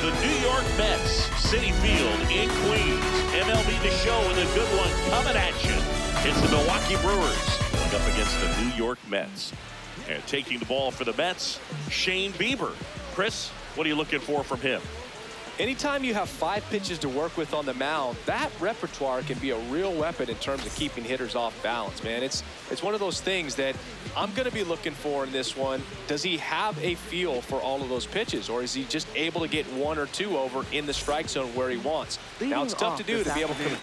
the New York Mets, Citi Field in Queens. MLB The Show with a good one coming at you. It's the Milwaukee Brewers going up against the New York Mets. And taking the ball for the Mets, Shane Bieber. Chris, what are you looking for from him? Anytime you have 5 pitches to work with on the mound, that repertoire can be a real weapon in terms of keeping hitters off balance, man. It's one of those things that I'm going to be looking for in this one. Does he have a feel for all of those pitches, or is he just able to get 1 or 2 over in the strike zone where he wants? Now, it's tough to do to be able to...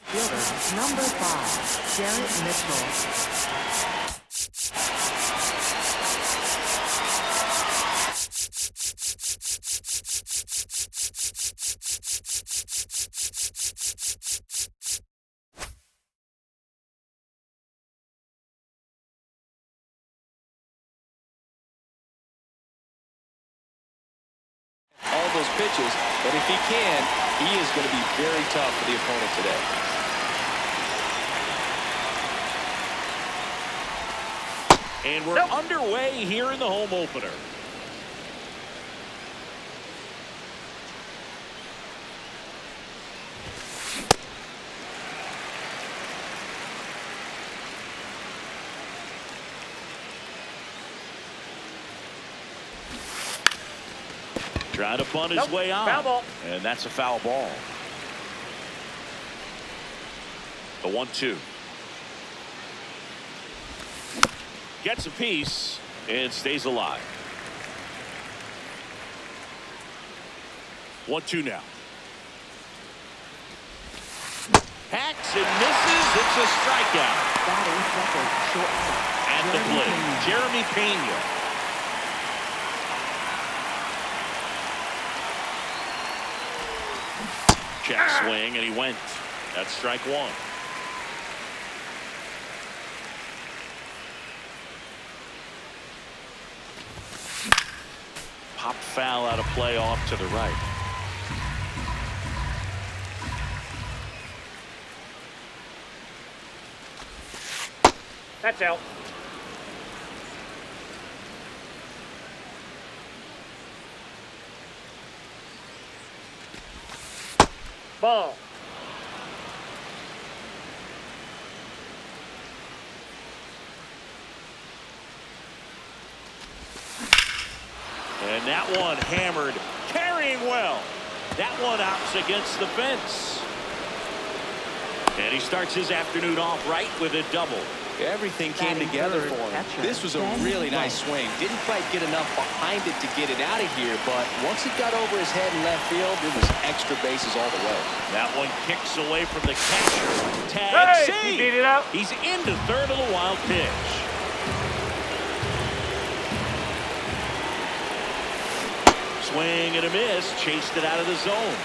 Fielder, number 5, Garrett Mitchell. All those pitches, but if he can, he is going to be very tough for the opponent today. And we're underway here in the home opener. Trying to bunt his way on. Foul ball. And that's a foul ball. The 1-2. Gets a piece and stays alive. 1-2 now. Hacks and misses. It's a strikeout. Batting second, shortstop. At the plate, Jeremy Pena. Check swing, and he went. That's strike 1. Pop foul out of play off to the right. That's out. Ball. And that one hammered, carrying well. That one outs against the fence. And he starts his afternoon off right with a double. Everything came together for him. This was a really nice swing. Didn't quite get enough behind it to get it out of here, but once it got over his head in left field, it was extra bases all the way. That one kicks away from the catcher. Tag Hey, save. he beat it out. He's into third of the wild pitch. Swing and a miss. Chased it out of the zone.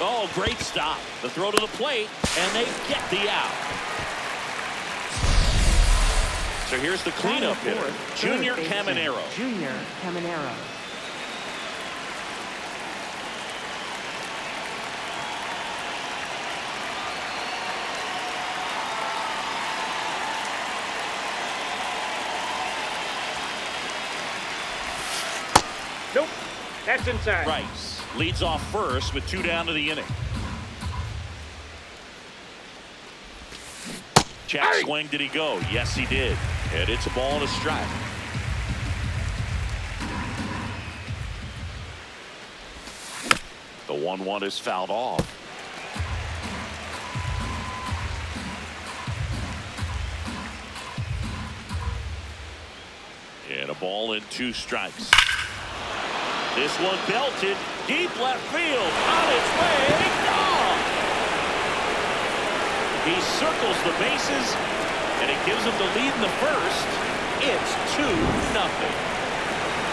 Oh, great stop. The throw to the plate, and they get the out. So here's the cleanup hitter, Junior Caminero. Junior Caminero. Nope. That's inside. Rice leads off first with 2 down to the inning. Check swing. Did he go? Yes, he did. And it's a ball and a strike. The 1-1 is fouled off. And a ball and 2 strikes. This one belted deep left field, on its way, gone. He circles the bases, and he gives them the lead in the first. It's 2-0.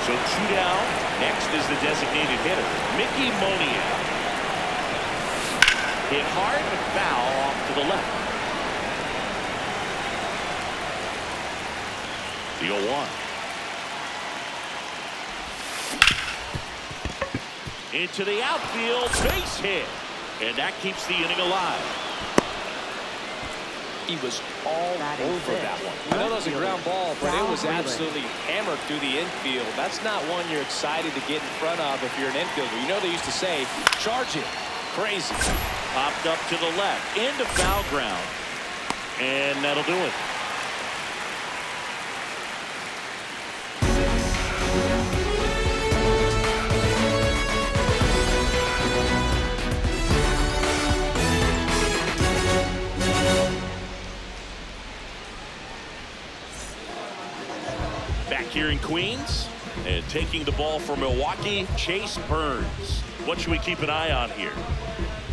So 2 down. Next is the designated hitter, Mickey Moniak. Hit hard, but foul off to the left. The 0-1. Into the outfield, base hit. And that keeps the inning alive. He was all over that one. I know that was a ground ball, but it was absolutely hammered through the infield. That's not one you're excited to get in front of if you're an infielder. You know they used to say, charge it. Crazy. Popped up to the left, into foul ground. And that'll do it. Back here in Queens, and taking the ball for Milwaukee, Chase Burns. What should we keep an eye on here?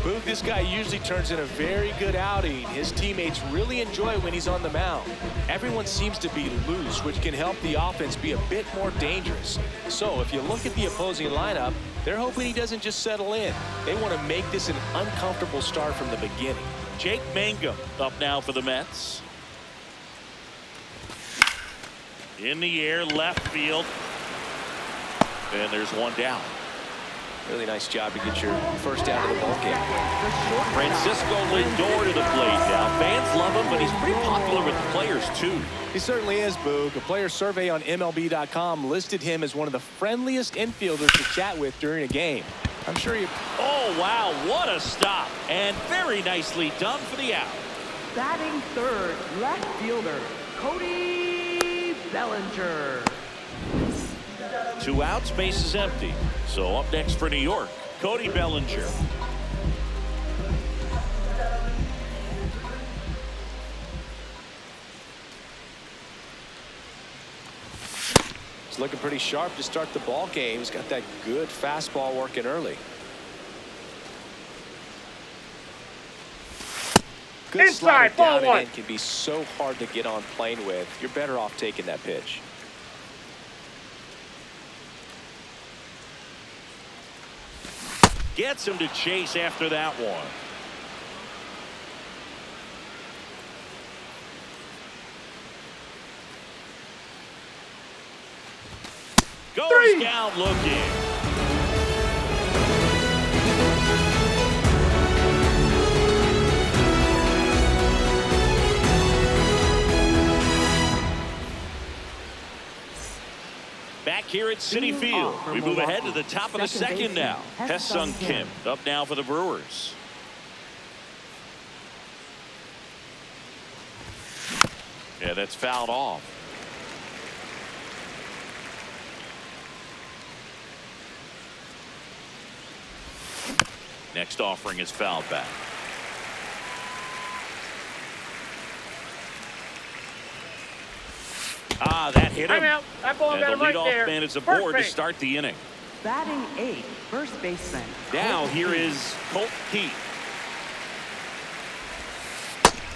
Booth, this guy usually turns in a very good outing. His teammates really enjoy when he's on the mound. Everyone seems to be loose, which can help the offense be a bit more dangerous. So if you look at the opposing lineup, they're hoping he doesn't just settle in. They want to make this an uncomfortable start from the beginning. Jake Mangum up now for the Mets. In the air, left field. And there's one down. Really nice job to get your first out of the ball game. Francisco Lindor to the plate now. Fans love him, but he's pretty popular with the players, too. He certainly is, Boog. A player survey on MLB.com listed him as one of the friendliest infielders to chat with during a game. I'm sure you... Oh, wow, what a stop. And very nicely done for the out. Batting third, left fielder, Cody Bellinger. 2 outs, base is empty. So up next for New York, Cody Bellinger. He's looking pretty sharp to start the ball game. He's got that good fastball working early. Good inside, ball down one. and in can be so hard to get on plane with. You're better off taking that pitch. Gets him to chase after that one. Goes down looking. Back here at Citi Field, we move ahead to the top of the second now. Hesung Kim up now for the Brewers. Yeah, that's fouled off. Next offering is fouled back. Ah, that hit him. Out. That ball got And him the right leadoff there. man is First aboard to base. start the inning. Batting eighth, first baseman. Now Colt here Heath. is Colt Heath.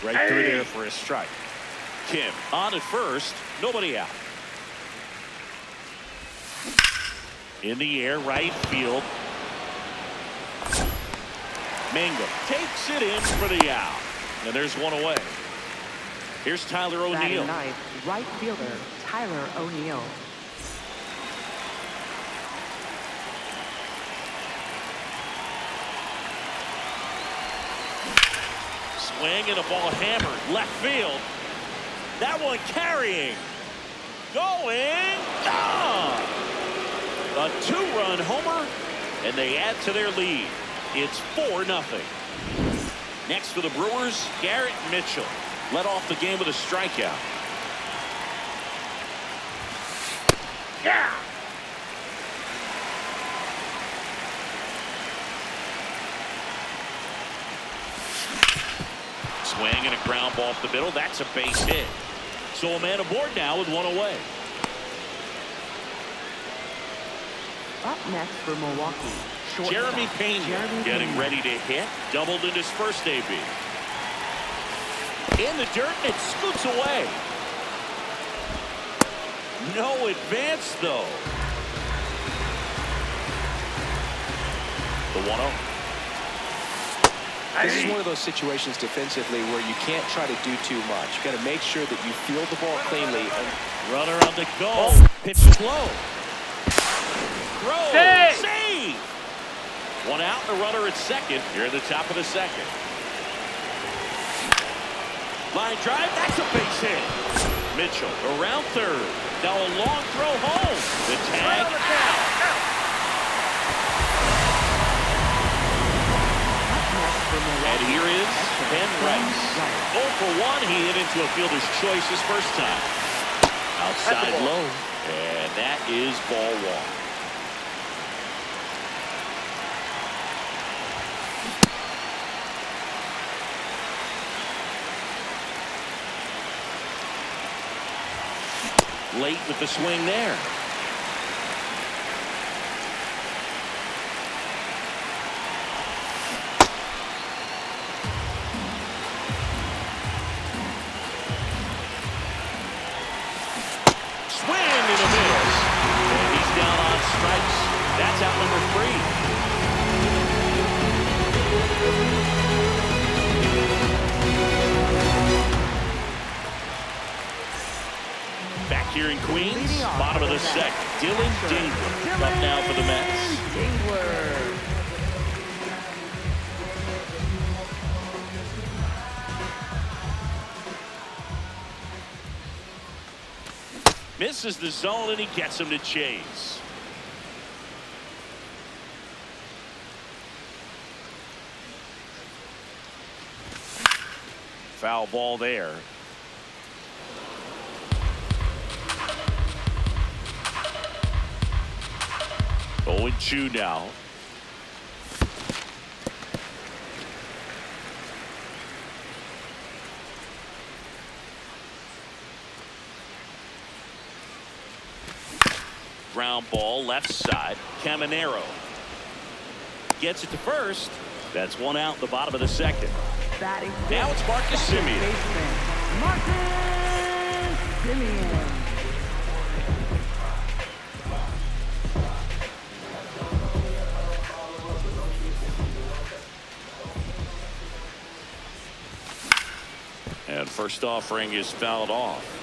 Right through there for a strike. Kim on at first, nobody out. In the air, right field. Mangum takes it in for the out. And there's one away. Here's Tyler O'Neill. Batting ninth, right fielder, Tyler O'Neill. Swing and a ball hammered left field. That one carrying. Going down. A 2-run homer, and they add to their lead. It's 4-0. Next for the Brewers, Garrett Mitchell led off the game with a strikeout. Yeah. Swing and a ground ball off the middle. That's a base hit. So a man aboard now with one away. Up next for Milwaukee, shortstop, Jeremy Pena getting ready to hit. Doubled in his first AB. In the dirt, and it scoots away. No advance, though. The 1-0. This is one of those situations defensively where you can't try to do too much. You got to make sure that you field the ball cleanly. And runner on the go. Pitch is low. Throw. Save. One out, and a runner at second. Here in the top of the second. Line drive. That's a base hit. Mitchell around third. Now a long throw home. The tag out. And here is Ben Rice. 0 for 1. He hit into a fielder's choice his first time. Outside low. And that is ball 1. Late with the swing there. Swing and a miss. And he's down on strikes. That's out number 3. Back here in Queens, bottom of the second. Dylan Dingler up now for the Mets. Misses the zone, and he gets him to chase. Foul ball there. Oh, and 2 now. Ground ball left side. Caminero gets it to first. That's 1 out in the bottom of the second. Now it's Marcus Semien. Marcus Semien. And first offering is fouled off.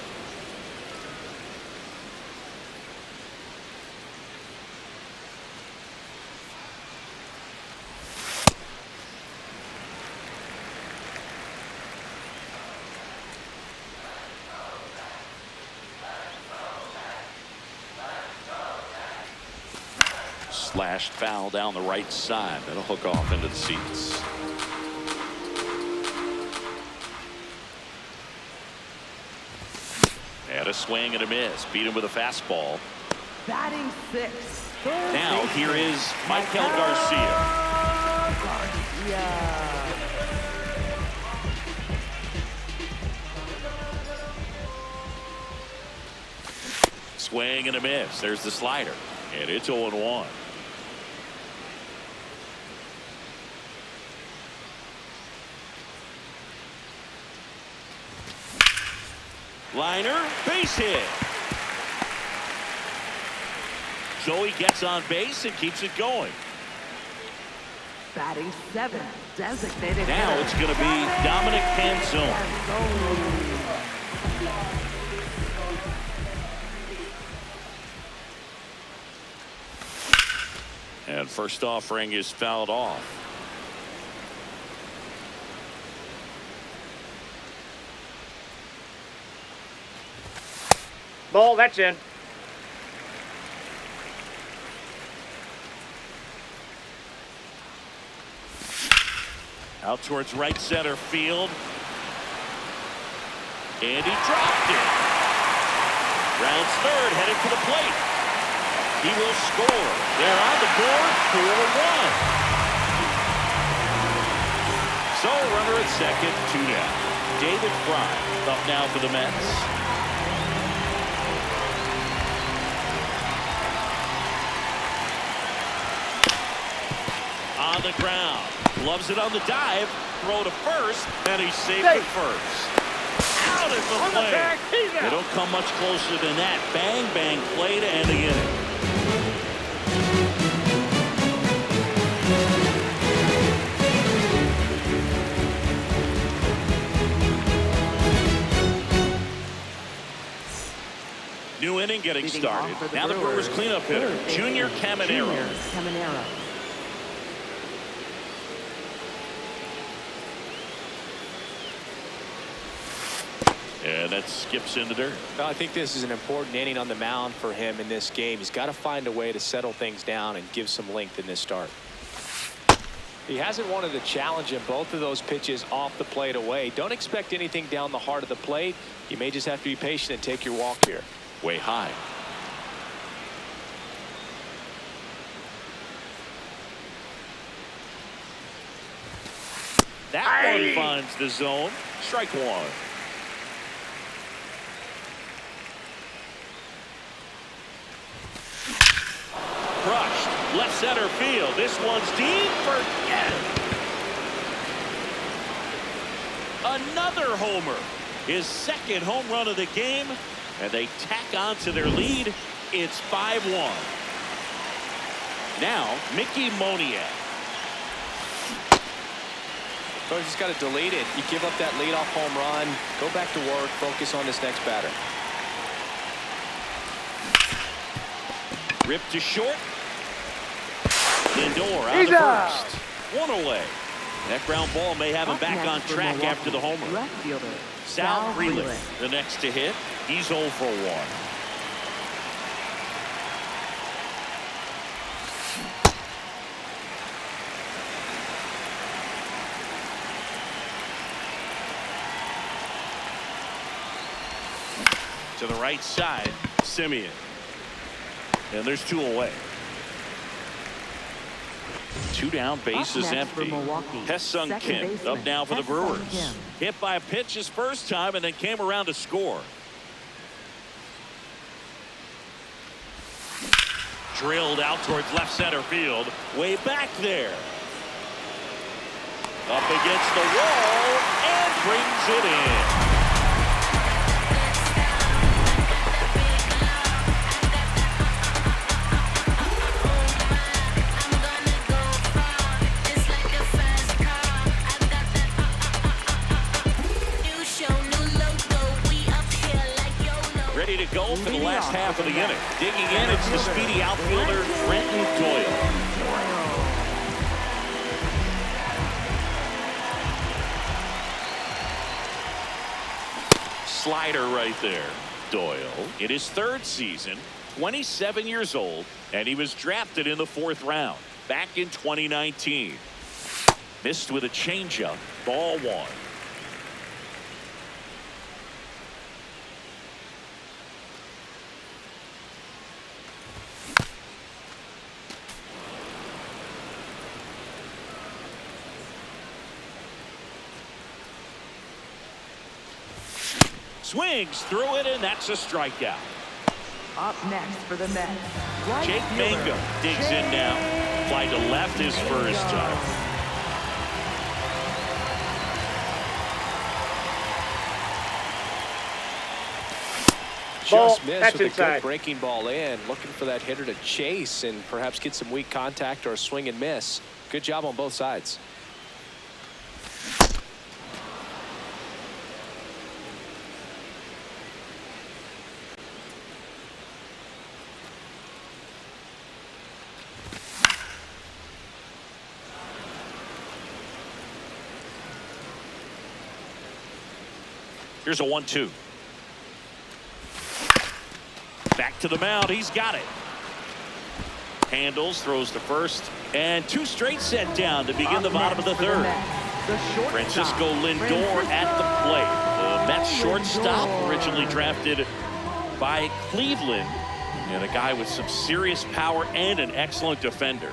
Slashed foul down the right side. That'll hook off into the seats. And a swing and a miss. Beat him with a fastball. Batting 6. Now here is Michael Garcia. Swing and a miss. There's the slider. And it's 0-1. Liner, base hit. Joey gets on base and keeps it going. Batting 7. Designated. Now it's going to be Dominic Canzone. And first offering is fouled off. Ball, that's in. Out towards right center field. And he dropped it. Rounds third, headed for the plate. He will score. They're on the board, 4-1. So runner at second, 2 down. David Fry up now for the Mets. On the ground. Loves it on the dive. throw to first, and he's safe at first. Out at the plate. They don't come much closer than that. Bang, bang play to end the inning. New inning getting started. Now the Brewers cleanup hitter, Junior Caminero. And that skips into dirt. Well, I think this is an important inning on the mound for him in this game. He's got to find a way to settle things down and give some length in this start. He hasn't wanted to challenge him. Both of those pitches off the plate away. Don't expect anything down the heart of the plate. You may just have to be patient and take your walk here. Way high. That one finds the zone. Strike one. Crushed. Left center field. This one's deep. Forget it. Another homer. His second home run of the game. And they tack on to their lead. It's 5-1. Now, Mickey Moniak. Coach has got to delete it. You give up that leadoff home run. Go back to work. Focus on this next batter. Ripped to short. Lindor out to first. One away. That ground ball may have him back on track after the homer. Left fielder, Sal Freeland, the next to hit. He's 0 for 1. To the right side, Simeon. And there's 2 away. 2 down, bases empty. Hesung Kim up now for the Brewers. Hit by a pitch his first time and then came around to score. Drilled out towards left center field. Way back there. Up against the wall and brings it in. Ready to go for the last half of the inning. Digging in, it's the speedy outfielder, Brenton Doyle. Slider right there. Doyle, in his 3rd season, 27 years old, and he was drafted in the 4th round back in 2019. Missed with a changeup, ball 1. Swings through it, and that's a strikeout. Up next for the Mets, Jake Mangum digs in now. Fly to left his first time. Just missed with a good breaking ball in. Looking for that hitter to chase and perhaps get some weak contact or a swing and miss. Good job on both sides. Here's a 1-2. Back to the mound. He's got it. Handles, throws to first, and 2 straight set down to begin the bottom of the 3rd. Francisco Lindor at the plate. The Mets shortstop, originally drafted by Cleveland, and a guy with some serious power and an excellent defender.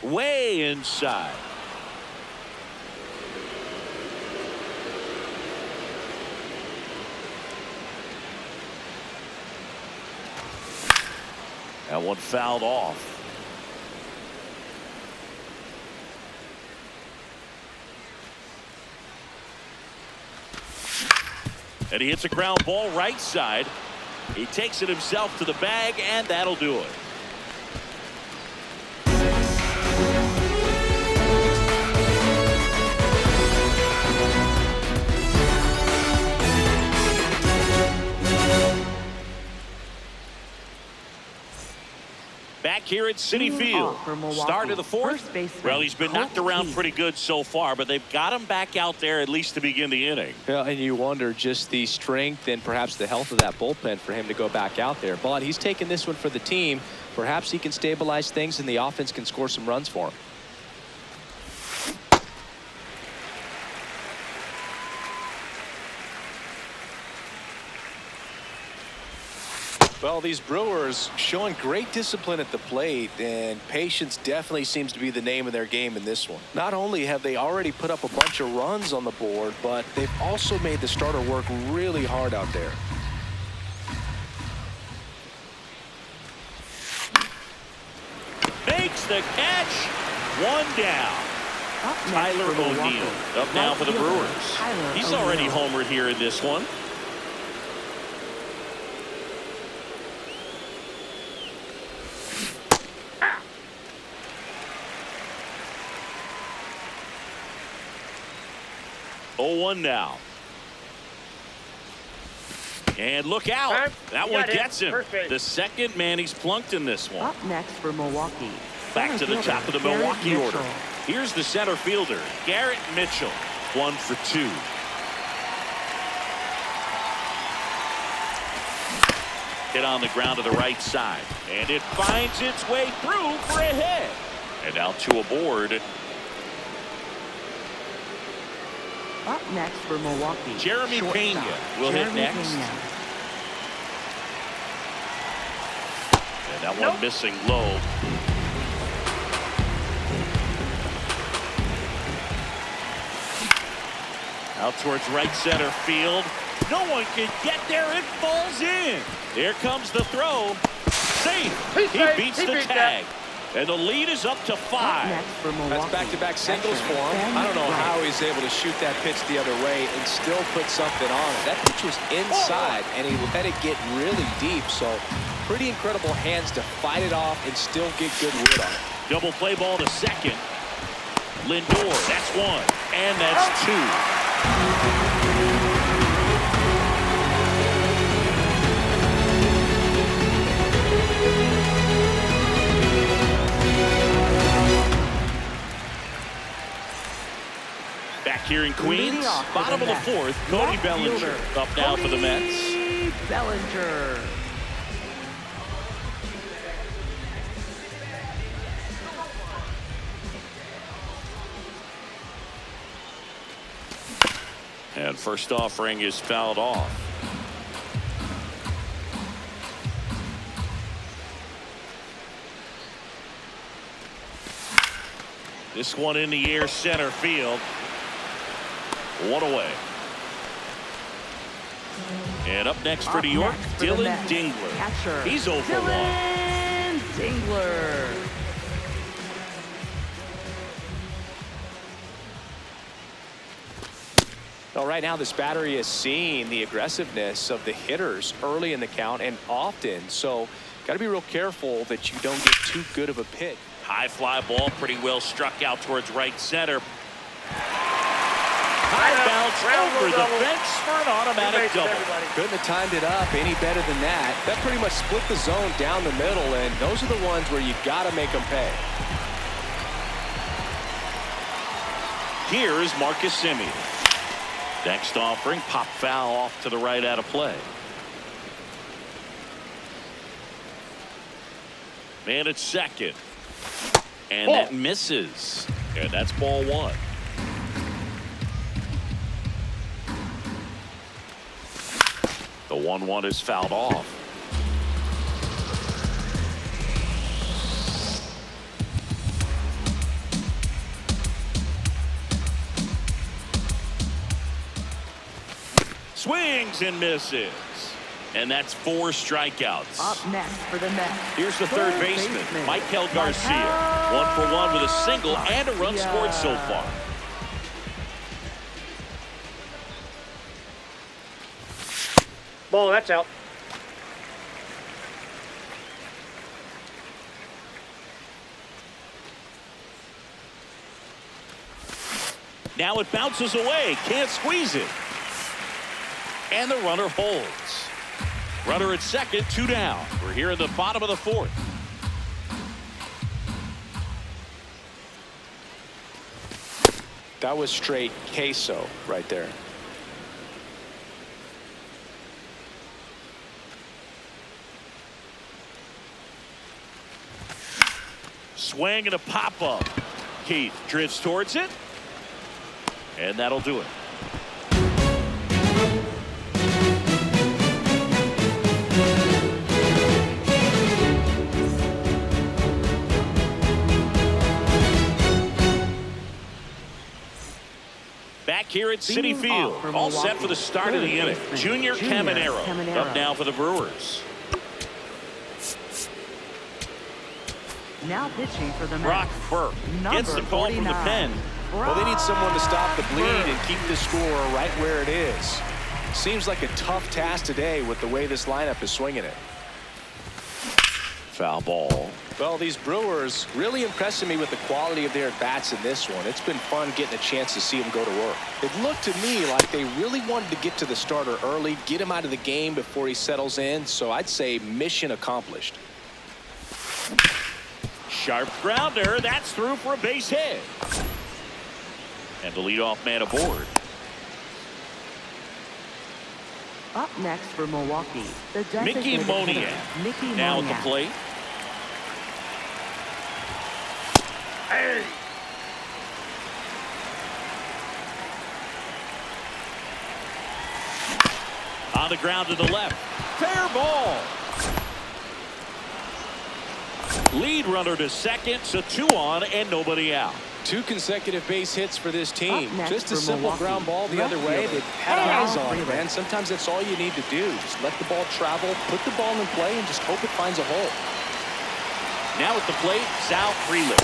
Way inside. That one fouled off. And he hits a ground ball right side. He takes it himself to the bag, and that'll do it. Back here at Citi Field. Start of the fourth. Well, he's been knocked around pretty good so far, but they've got him back out there at least to begin the inning. Yeah, and you wonder just the strength and perhaps the health of that bullpen for him to go back out there. But he's taking this one for the team. Perhaps he can stabilize things and the offense can score some runs for him. Well, these Brewers showing great discipline at the plate, and patience definitely seems to be the name of their game in this one. Not only have they already put up a bunch of runs on the board, but they've also made the starter work really hard out there. Makes the catch. One down. Tyler O'Neill up now for the Brewers. He's already homered here in this one. Oh, 1 now. And look out. That one gets him. The second man he's plunked in this one. Up next for Milwaukee. Back to the top of the Milwaukee order. Here's the center fielder, Garrett Mitchell. 1 for 2. Hit on the ground to the right side. And it finds its way through for a hit. And now 2 aboard. Up next for Milwaukee. Jeremy Pena will hit next. And that one missing low. Out towards right center field. No one can get there. It falls in. Here comes the throw. Safe. He beats the tag. And the lead is up to 5. That's back-to-back singles for him. I don't know how he's able to shoot that pitch the other way and still put something on it. That pitch was inside, and he let it get really deep. So pretty incredible hands to fight it off and still get good wood on it. Double play ball to second. Lindor, that's 1. And that's 2. Back here in Queens, bottom of the fourth, Cody Bellinger up now for the Mets. Bellinger. And first offering is fouled off. This one in the air, center field. 1 away. And up next for New York, Dylan Dingler. Catcher. He's 0 for 1. Dylan Dingler. Well, right now this battery is seeing the aggressiveness of the hitters early in the count and often. So got to be real careful that you don't get too good of a pitch. High fly ball, pretty well struck out towards right center. High bounce over the fence for an automatic double. Couldn't have timed it up any better than that. That pretty much split the zone down the middle, and those are the ones where you got to make them pay. Here is Marcus Semien. Next offering, pop foul off to the right out of play. Man at second. And that misses. And that's ball 1. The 1-1 is fouled off. Swings and misses. And that's 4 strikeouts. Up next for the Mets. Here's the third baseman, Michael Garcia. 1 for 1 with a single and a run scored so far. ball. That's out. Now it bounces away. Can't squeeze it. And the runner holds. Runner at second, 2 down. We're here in the bottom of the 4th. That was straight queso right there. Swing and a pop-up. Keith drifts towards it. And that'll do it. Back here at Citi Field, all set for the start of the inning. Junior Caminero up now for the Brewers. Now pitching for the Brock Mets. Burke gets the call from the pen. Well, they need someone to stop the bleed and keep the score right where it is. Seems like a tough task today with the way this lineup is swinging it. Foul ball. Well, these Brewers really impressing me with the quality of their bats in this one. It's been fun getting a chance to see them go to work. It looked to me like they really wanted to get to the starter early, get him out of the game before he settles in. So I'd say mission accomplished. Sharp grounder. That's through for a base hit. And the leadoff man aboard. Up next for Milwaukee, the Mickey designated Moniak hitter, Mickey now Moniak. at the plate. Hey. On the ground to the left. Fair ball. Lead runner to second, so 2 on and nobody out. 2 consecutive base hits for this team. Up next Just a for simple Milwaukee, ground ball the other way. left They fielder, had eyes Sal on it, Freeland. man. Sometimes that's all you need to do. Just let the ball travel, put the ball in play, and just hope it finds a hole. Now at the plate, Sal Freeland.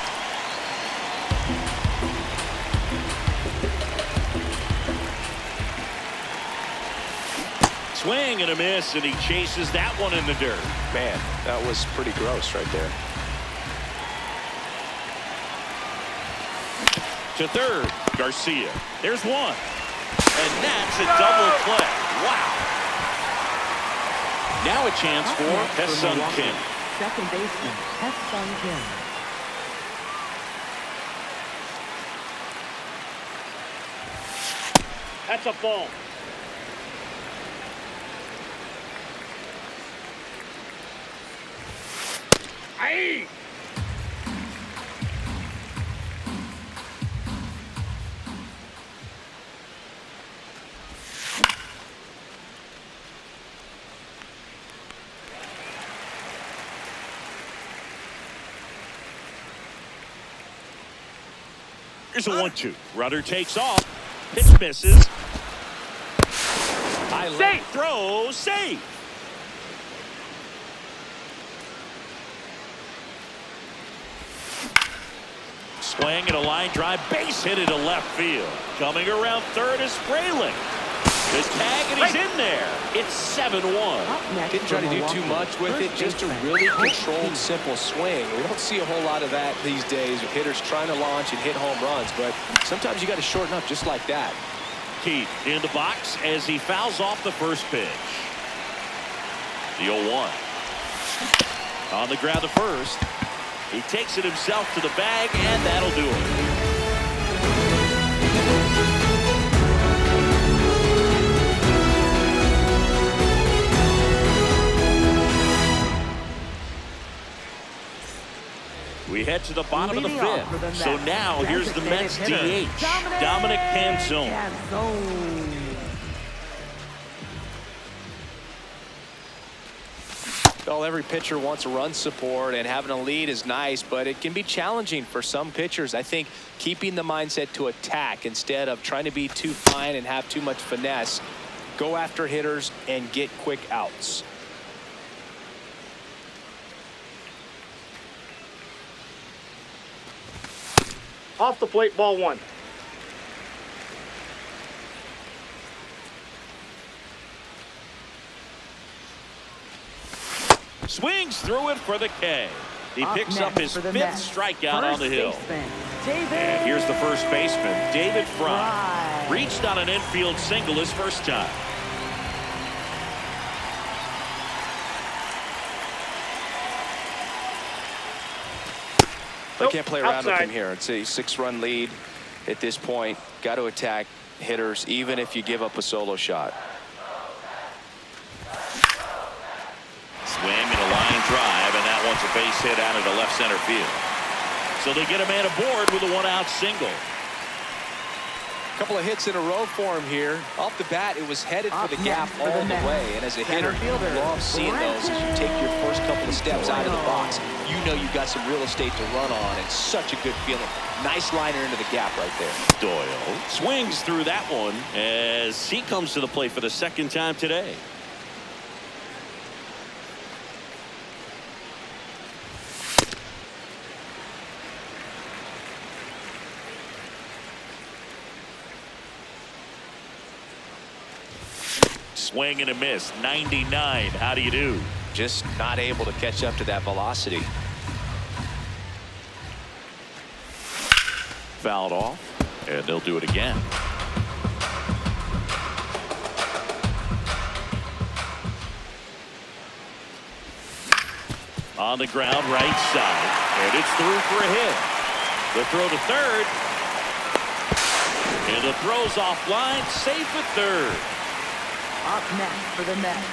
Swing and a miss, and he chases that one in the dirt. Man, that was pretty gross right there. To third, Garcia. There's one. And that's a double play. Wow. Now a chance Up for next Hesung Milwaukee, Kim. second baseman, Hesung Kim. That's a ball. Hey. Here's a 1-2. Runner takes off. Pitch misses. Safe. Throw, safe. Swing and a line drive, base hit into left field. Coming around third is Fraley. His tag and he's in there. It's 7-1. Up next Didn't for try to do Milwaukee, too much with it. first Just a baseman, really Chris controlled, Keith. simple swing. We don't see a whole lot of that these days with hitters trying to launch and hit home runs. But sometimes you got to shorten up just like that. Keith in the box as he fouls off the first pitch. The 0-1. On the ground to first. He takes it himself to the bag, and that'll do it. We head to the bottom of the Leading off for the fifth. So Mets, now here's the Mets designated DH, hitter, Dominic Canzone. Canzone. Well, every pitcher wants a run support, and having a lead is nice, but it can be challenging for some pitchers. I think keeping the mindset to attack instead of trying to be too fine and have too much finesse, go after hitters and get quick outs. Off the plate, ball 1. Swings through it for the K. He picks up his 5th strikeout on the hill. And here's the first baseman, David Fry. Reached on an infield single his first time. They can't play around with him here. It's a 6-run lead at this point. Got to attack hitters even if you give up a solo shot. Swing and a line drive, and that one's a base hit out into left center field. So they get a man aboard with a 1-out single. A couple of hits in a row for him here. Off the bat, it was headed for the gap all the way. And as a hitter, you love seeing those as you take your first couple of steps out of the box. You know you've got some real estate to run on, and such a good feeling. Nice liner into the gap right there. Doyle swings through that one as he comes to the plate for the 2nd time today. Swing and a miss. 99. How do you do? Just not able to catch up to that velocity. Fouled off, and they'll do it again. On the ground, right side, and it's through for a hit. The throw to third, and the throw's offline, safe at third. Up next for the Mets,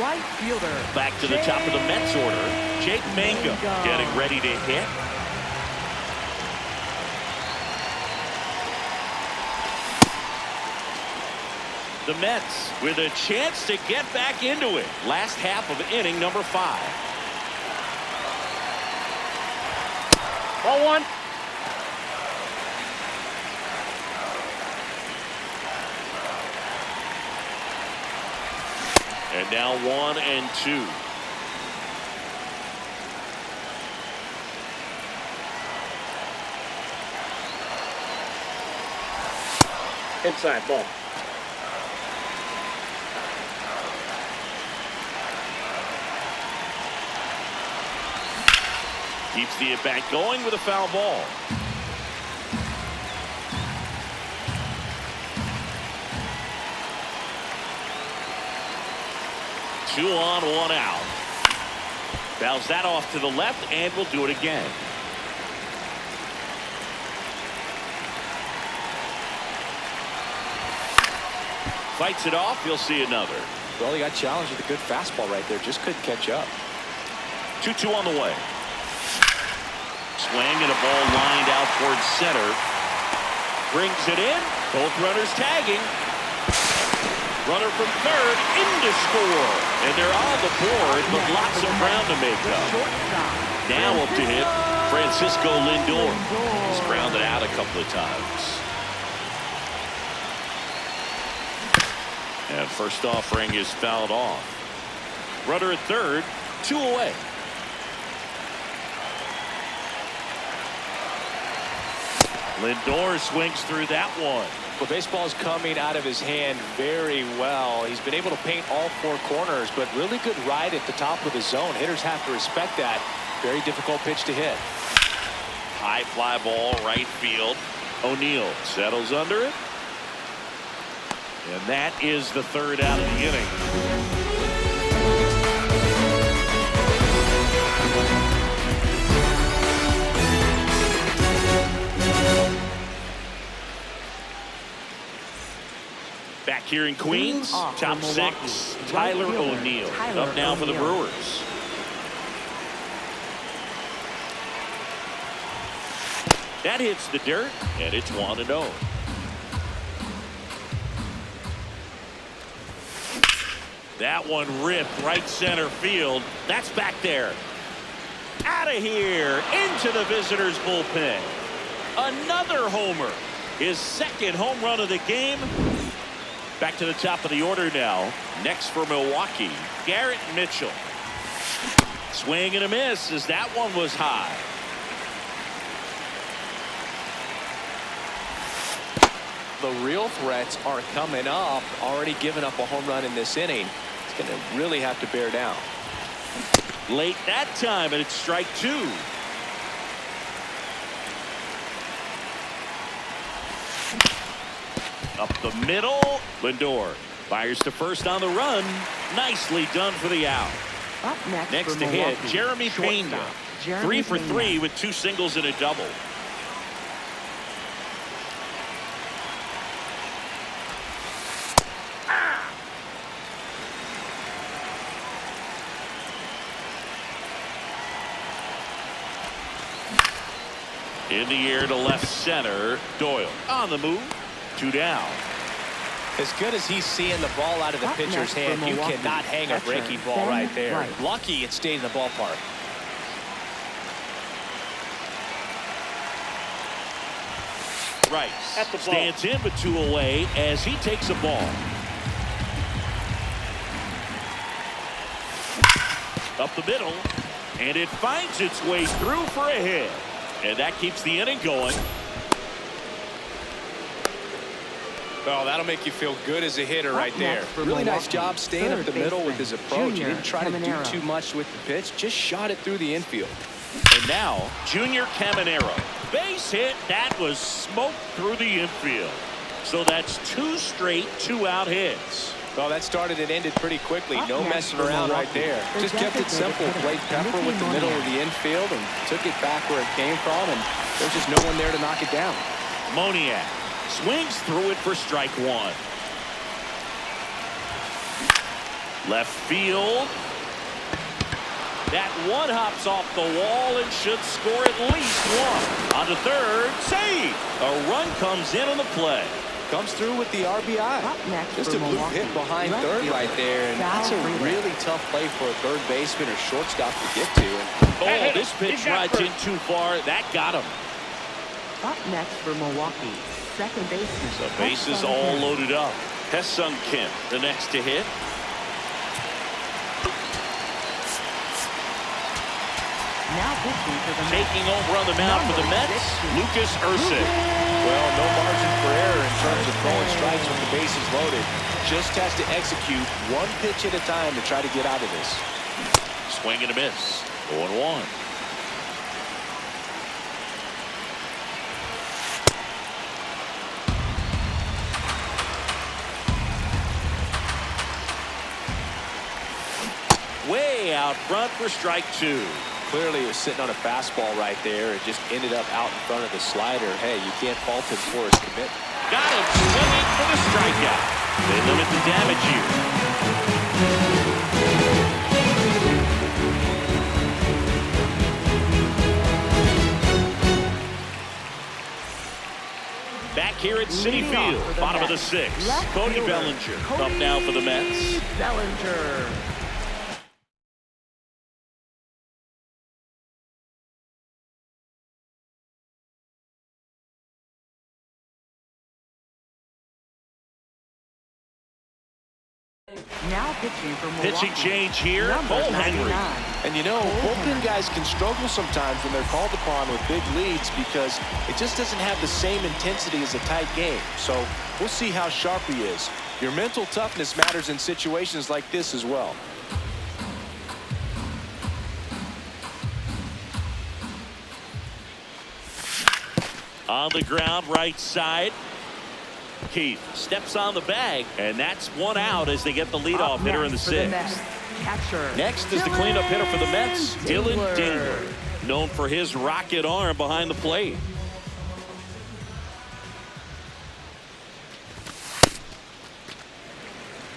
right fielder. Back to the top of the Mets order, Jake Mangum getting ready to hit. The Mets with a chance to get back into it. Last half of inning number 5. Ball 1. And now 1 and 2. Inside ball. Keeps the at-bat going with a foul ball. Two on, 1 out. Bounce that off to the left, and we'll do it again. Fights it off. You'll see another. Well, he got challenged with a good fastball right there. Just couldn't catch up. 2-2 on the way. Swing and a ball lined out towards center. Brings it in. Both runners tagging. Runner from third in to score. And they're on the board, but lots of ground to make up. Now up to hit Francisco Lindor. He's grounded out a couple of times. And first offering is fouled off. Runner at third, 2 away. Lindor swings through that one. Well, baseball's coming out of his hand very well. He's been able to paint all 4 corners, but really good ride at the top of the zone. Hitters have to respect that. Very difficult pitch to hit. High fly ball, right field. O'Neill settles under it. And that is the 3rd out of the inning. Back here in Queens, top 6, Tyler O'Neill. Up now for the Brewers. That hits the dirt, and it's 1-0. That one ripped right center field. That's back there. Out of here, into the visitors' bullpen. Another homer. His 2nd home run of the game. Back to the top of the order now. Next for Milwaukee, Garrett Mitchell. Swing and a miss as that one was high. The real threats are coming up. Already given up a home run in this inning. It's going to really have to bear down. Late that time, and it's strike 2. Up the middle. Lindor fires to first on the run. Nicely done for the out. Up Next for to hit, Milwaukee, Jeremy Pena. shortstop, Jeremy 3 for Pena. 3 with 2 singles and a double. In the air to left center. Doyle on the move. 2 down. As good as he's seeing the ball out of the Up pitcher's next for hand, you Milwaukee, cannot hang a catcher, breaking ball Ben right there. Wright. Lucky it stayed in the ballpark. Rice At the ball. stands in with 2 away as he takes a ball. Up the middle, and it finds its way through for a hit. And that keeps the inning going. Oh, that'll make you feel good as a hitter right there. next for Really nice Milwaukee, job staying up the third middle with baseman, his approach. He Junior didn't try to Caminero. do too much with the pitch, just shot it through the infield. And now, Junior Caminero. Base hit. That was smoked through the infield. So that's 2 straight 2-out hits. Well, that started and ended pretty quickly. Up No next messing for around right Milwaukee, there. the Just kept it designated simple. hitter, Played pepper Mickey with the middle of Moniak. the infield and took it back where it came from, and there's just no one there to knock it down. Moniak swings through it for strike 1. Left field. That one hops off the wall and should score at least 1. On to third. Save. A run comes in on the play. Comes through with the RBI. Up next Just for a blue Milwaukee, hit behind left third fielder, right there, and Sal that's a Freeland. really tough play for a third baseman or shortstop to get to. And Oh, this pitch He's got rides in first. too far. That got him. Up next for Milwaukee, second baseman. The bases Hesung all Kim. loaded up. Hesung Kim, the next to hit. Now pitching for the Mets. Taking over on the mound for the Mets, Lucas Erceg. well, no margin for error in terms of throwing strikes with the bases loaded. Just has to execute one pitch at a time to try to get out of this. Swing and a miss. 0-1. Way out front for strike 2. Clearly, it was sitting on a fastball right there. It just ended up out in front of the slider. Hey, you can't fault him for his commitment. Got him swinging for the strikeout. They limit the damage here. Back here at City Leading off Field, for the bottom of the Mets, 6th. left Cody fielder, Bellinger Cody up now for the Mets. Bellinger. Now pitching for Milwaukee. Pitching change here. Number Cole Henry. 99. And you know, bullpen guys can struggle sometimes when they're called upon with big leads because it just doesn't have the same intensity as a tight game. So we'll see how sharp he is. Your mental toughness matters in situations like this as well. On the ground, right side. Keith steps on the bag, and that's 1 out as they get the leadoff hitter in the Next for the 6th. Mets, catcher. Next is the cleanup hitter for the Mets, Dylan Dingler. Dingler, known for his rocket arm behind the plate.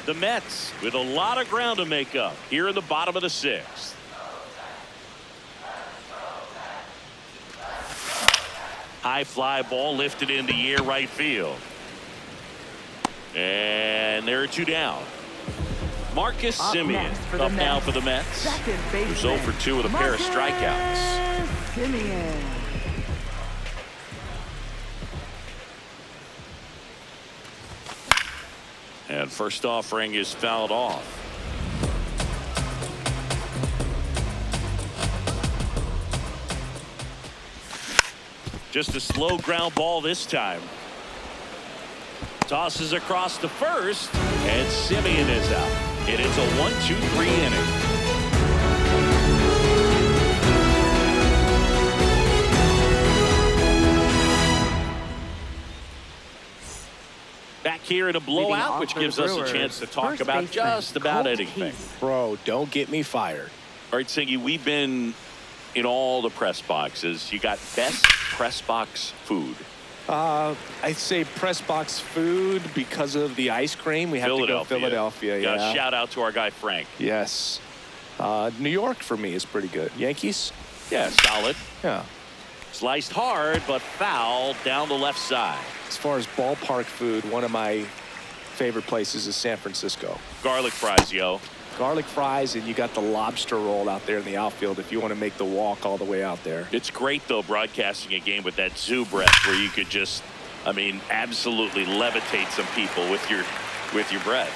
The Mets with a lot of ground to make up here in the bottom of the 6th. High fly ball lifted in the air right field. And there are 2 down. Marcus Up Semien next for the up now Mets, for the Mets. second Who's baseman, 0 for 2 with a pair of Marcus strikeouts. Semien. And first offering is fouled off. Just a slow ground ball this time. Tosses across to first, and Semien is out. And it's a 1-2-3 inning. here in a blowout, which gives us a chance to talk about just about anything. Bro, don't get me fired. All right, Singy, we've been in all the press boxes. You got best press box food. I'd say press box food because of the ice cream. We have to go Philadelphia. Got Yeah. a shout out to our guy Frank. Yes. New York for me is pretty good. Yankees? Yeah, solid. Yeah. Sliced hard, but foul down the left side. As far as ballpark food, one of my favorite places is San Francisco. Garlic fries, yo. Garlic fries, and you got the lobster roll out there in the outfield if you want to make the walk all the way out there. It's great, though, broadcasting a game with that zoo breath where you could just, I mean, absolutely levitate some people with your breath.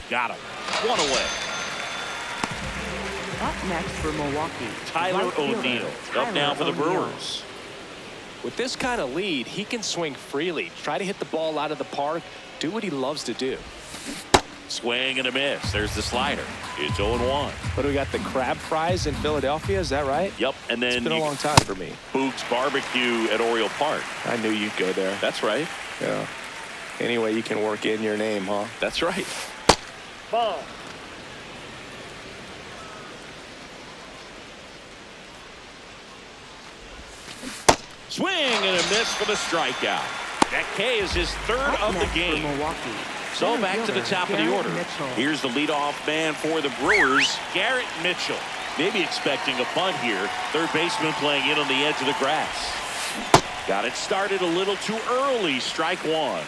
Got him. One away. Up next for Milwaukee, Tyler right fielder, O'Neill. Up Tyler now for the O'Neill. Brewers. With this kind of lead, he can swing freely, try to hit the ball out of the park, do what he loves to do. Swing and a miss. There's the slider. It's 0-1. What do we got? The crab fries in Philadelphia, is that right? Yep, and then It's been a long time for me. Boog's Barbecue at Oriole Park. I knew you'd go there. That's right. Yeah. Anyway, you can work in your name, huh? That's right. Ball. Swing and a miss for the strikeout. That K is his third Up of the next for game. Milwaukee, So center back to the fielder, top of the Garrett order. Mitchell. Here's the leadoff man for the Brewers, Garrett Mitchell. Maybe expecting a bunt here. Third baseman playing in on the edge of the grass. Got it started a little too early. Strike one.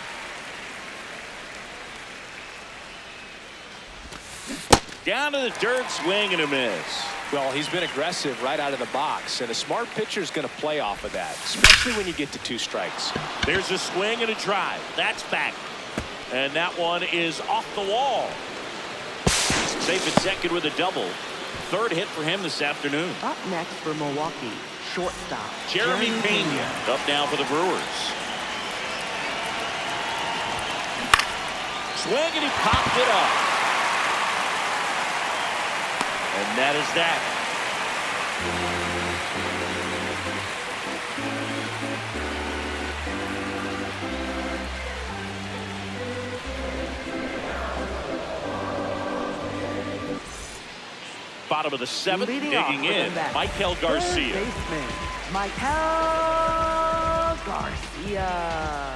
Down to the dirt, swing and a miss. Well, he's been aggressive right out of the box, and a smart pitcher is going to play off of that, especially when you get to 2 strikes. There's a swing and a drive. That's back. And that one is off the wall. Safe at second with a double. Third hit for him this afternoon. Up next for Milwaukee, shortstop, Jeremy Pena up now for the Brewers. Swing and he popped it up. And that is that. Bottom of the 7th, Leading off digging with in, the bat, Michael third Garcia. baseman, Michael Garcia.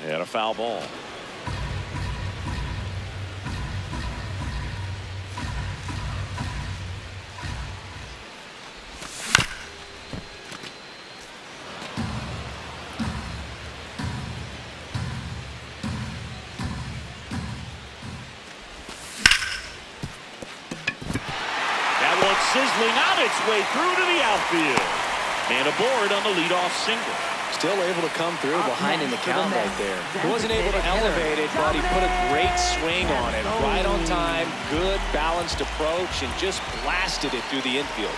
And a foul ball. That one sizzling on its way through to the outfield. Man aboard on the leadoff single. Still able to come through behind in the next for the count right Mets, there. He wasn't able to designated elevate it, but he put a great swing on it. Right on time, good balanced approach, and just blasted it through the infield.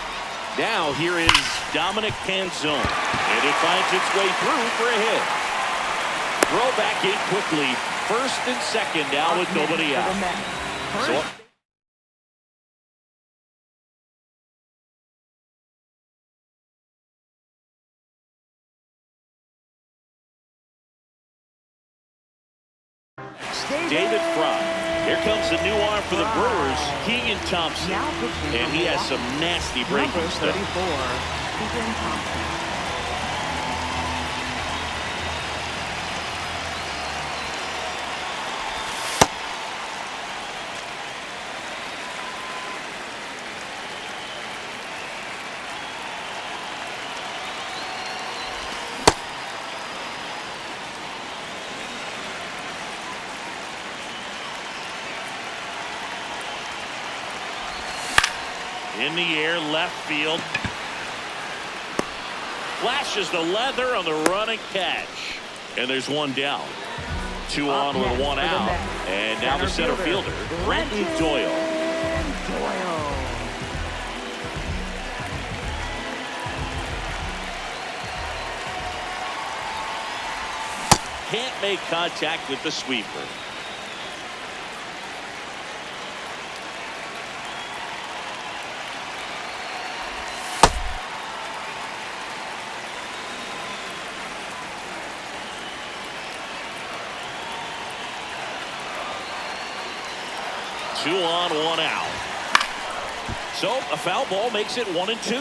Now here is Dominic Canzone. And it finds its way through for a hit. Throw back in quickly. First and second now with nobody For the out. Mets, So first David Fry. Here comes the new arm for the Brewers, Keegan Thompson. now pitching And for he has Milwaukee, some nasty number breaking 34, stuff. Keegan Thompson. In the air, left field. Flashes the leather on the running catch. And there's one down. 2 on with 1 out. And now the center fielder, Brenton Doyle. Can't make contact with the sweeper. 2 on, 1 out. So a foul ball makes it 1-2.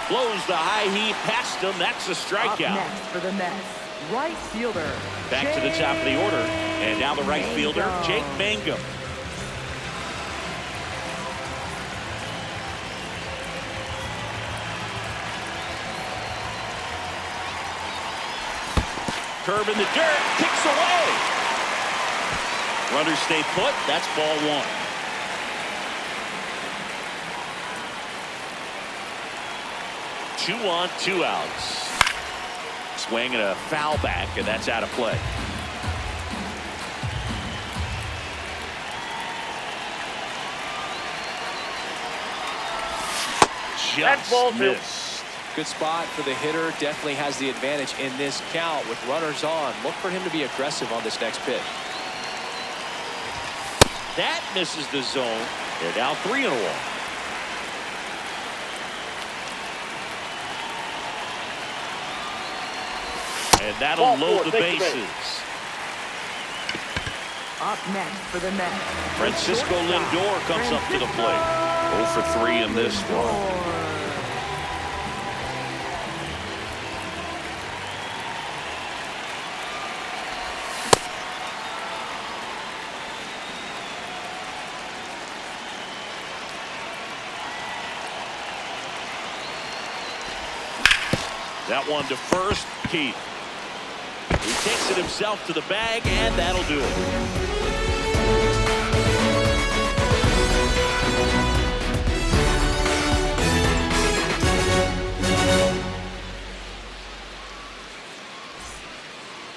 Blows the high heat past him. That's a Up strikeout. next for the Mets, right fielder. Back to the top of the order. And now the right fielder, Jake Mangum. Curve in the dirt, kicks away. Runners stay put. That's ball 1. Two on, 2 outs. Swing and a foul back, and that's out of play. That's ball Just 2. missed. Good spot for the hitter. Definitely has the advantage in this count with runners on. Look for him to be aggressive on this next pitch. That misses the zone. They're down 3-1. And that'll Ball load 4, the take the base. bases. Up next for the Mets, Francisco Lindor comes up to the plate. 0 for 3 in this one. That one to first, Keith. He takes it himself to the bag, and that'll do it.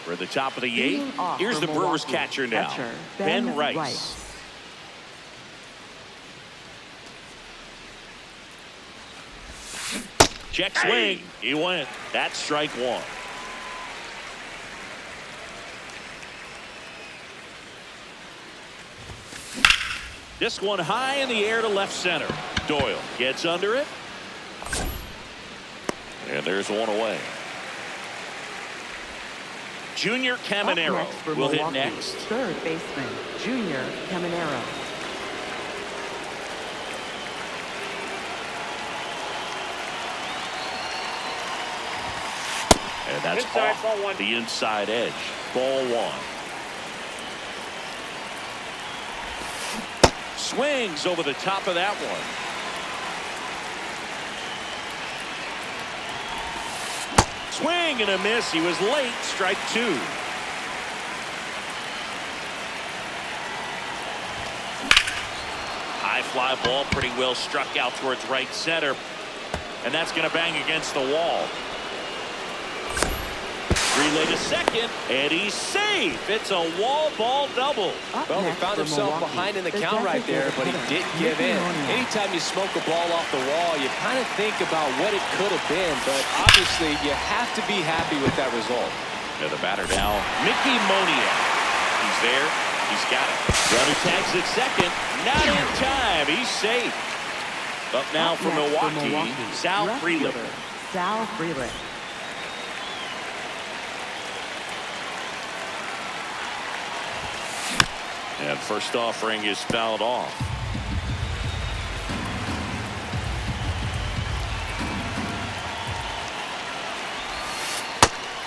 We're at the top of the 8th. Here's the Brewers catcher now, Ben Rice. Check swing. He went. That's strike 1. This one high in the air to left center. Doyle gets under it. And there's one away. Junior Caminero will hit next. Third baseman, Junior Caminero. And that's Inside, off ball 1. the inside edge. Ball 1. Swings over the top of that one. Swing and a miss. He was late. Strike 2. High fly ball, pretty well struck out towards right center. And that's going to bang against the wall. Relay to second, and he's safe. It's a wall ball double. Well, he found himself behind in the count right there, but he didn't give in. Anytime you smoke a ball off the wall, you kind of think about what it could have been, but obviously you have to be happy with that result. Now the batter now, Mickey Moniak. He's there. He's got it. Runner tags at second. Not in time. He's safe. Up now for Milwaukee, Sal Frelick. Sal Frelick. And first offering is fouled off.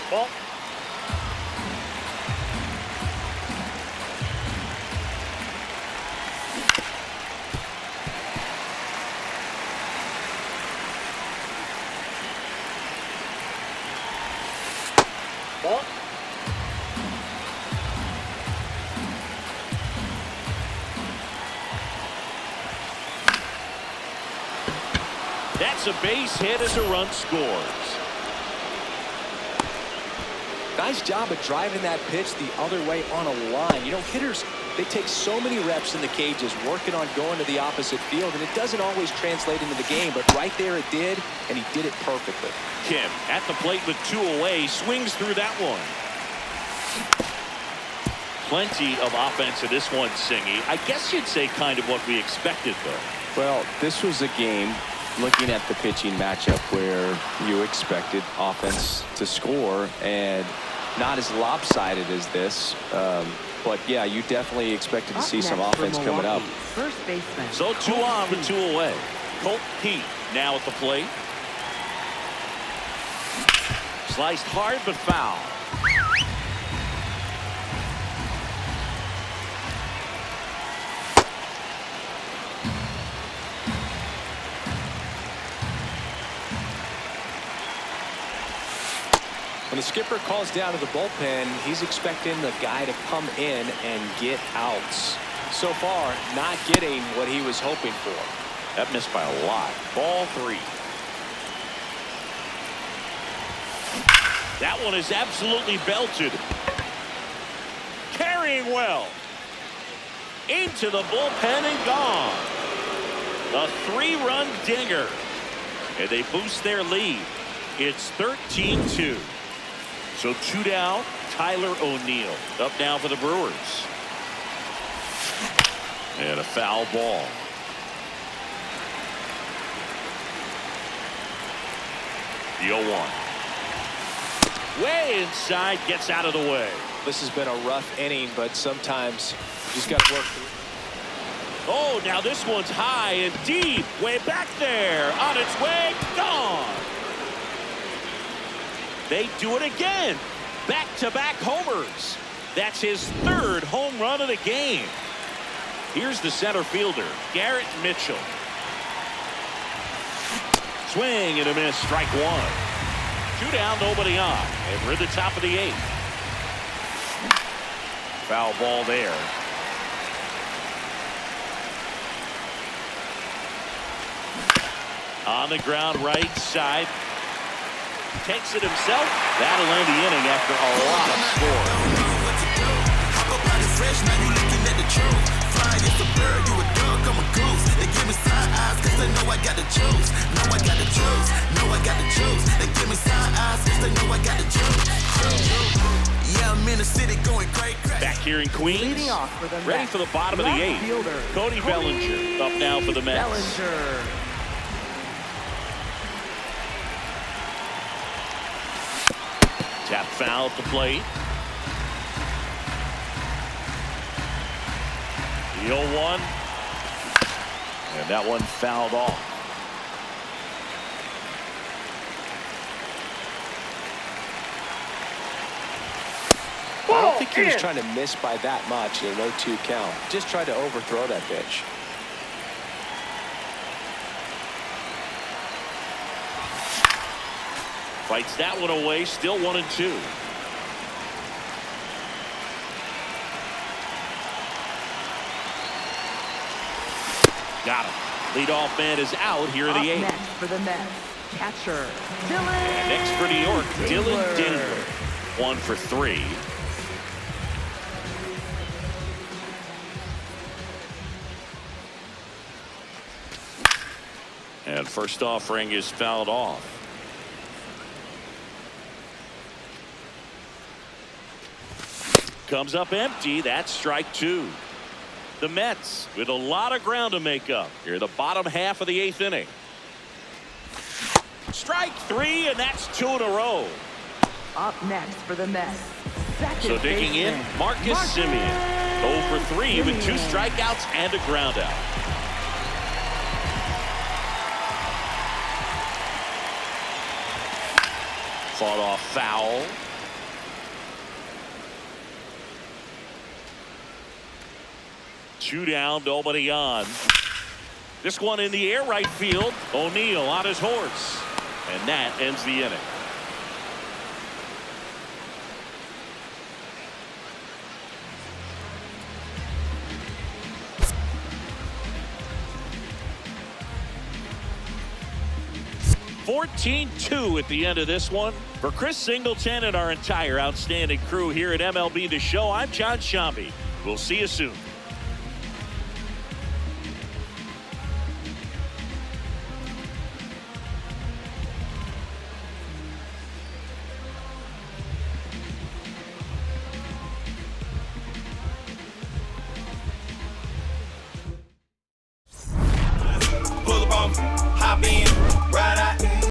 Ball. Ball. That's a base hit as a run scores. Nice job of driving that pitch the other way on a line. You know, hitters, they take so many reps in the cages working on going to the opposite field, and it doesn't always translate into the game, but right there it did, and he did it perfectly. Kim at the plate with 2 away, swings through that one. Plenty of offense in this one, Singy. I guess you'd say kind of what we expected, though. Well, this was a game looking at the pitching matchup where you expected offense to score and not as lopsided as this. But yeah, you definitely expected to see some offense coming up. First baseman. So 2 on with 2 away. Colt Pete now at the plate. Sliced hard but foul. When the skipper calls down to the bullpen, he's expecting the guy to come in and get outs. So far, not getting what he was hoping for. That missed by a lot. Ball 3. That one is absolutely belted. Carrying well. Into the bullpen and gone. A 3-run dinger. And they boost their lead. It's 13-2. So 2 down. Tyler O'Neill up now for the Brewers. And a foul ball. The 0-1. Way inside, gets out of the way. This has been a rough inning, but sometimes you just got to work through. Oh, now this one's high and deep. Way back there. On its way. Gone. They do it again. Back-to-back homers. That's his 3rd home run of the game. Here's the center fielder, Garrett Mitchell. Swing and a miss. Strike 1. 2 down, nobody on. And we're at the top of the 8th. Foul ball there. On the ground, right side. Takes it himself. That'll end the inning after a lot of scoring. Back here in Queens. Leading off for the Ready Mets. for the bottom of the 8th. Fielder, Cody Bellinger up now for the Mets. Bellinger. Tap foul at the plate. The 0-1. And that one fouled off. I don't think he was trying to miss by that much in an 0-2 count. Just tried to overthrow that pitch. Fights that one away. Still 1-2. Got him. Leadoff man is out here in the 8th. Next for the Mets, catcher Dylan. And next for New York, Dylan Dingler. 1 for 3. And first offering is fouled off. Comes up empty. That's strike 2. The Mets with a lot of ground to make up here in the bottom half of the 8th inning. Strike 3, and that's 2 in a row. Up next for the Mets, second So digging in, baseman, Marcus Semien. 0 for 3 with 2 strikeouts and a ground out. Fought off foul. Two down, nobody on. This one in the air right field. O'Neill on his horse. And that ends the inning. (14-2) at the end of this one. For Chris Singleton and our entire outstanding crew here at MLB The Show, I'm John Shambi. We'll see you soon.